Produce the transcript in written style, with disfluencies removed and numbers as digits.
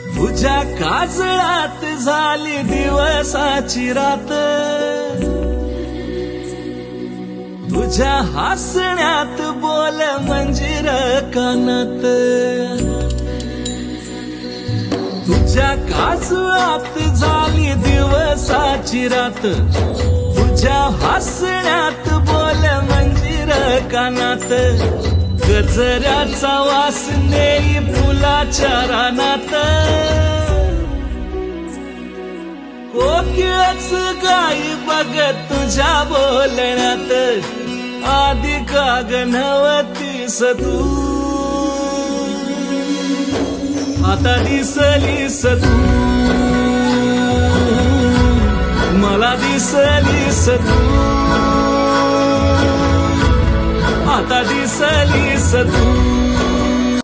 तुझ्या काजळात झाली दिवसाची रात, तुझ्या हसण्यात बोल मंजिर कानात, तुझ्या काजळात झाली दिवसाची रात, तुझ्या हसण्यात बोल मंजिर कानात, गजऱ्याचा वास नेई फुलाच्या रानात, कोकिळच गाई बघत तुझ्या बोलण्यात, आधी का गणवतीस तू आता दिसलीस तू, मला दिसलीस तू, आता दिसलीस तू.